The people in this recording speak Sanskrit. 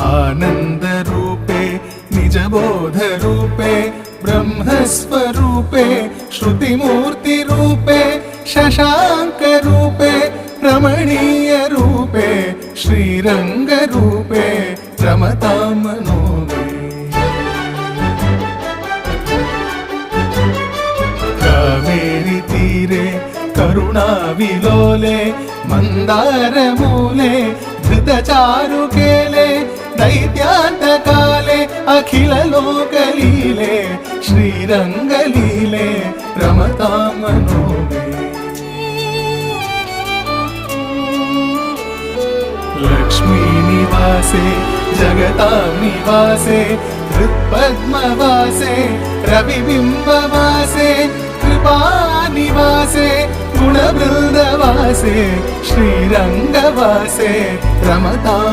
आनन्दरूपे निजबोधरूपे ब्रह्मस्वरूपे श्रुतिमूर्तिरूपे शशाङ्करूपे रमणीयरूपे श्रीरङ्गरूपे रमतां मनो मे। कावेरी तीरे करुणाविलोले मन्दारमूले धृतचारुकेले दैत्यान्तकाले अखिललोकलीले श्रीरङ्गलीले रमतां मनो मे। लक्ष्मीनिवासे जगतां निवासे हृत्पद्मवासे रविबिम्बवासे कृपानिवासे गुणवृन्दवासे श्रीरङ्गवासे रमतां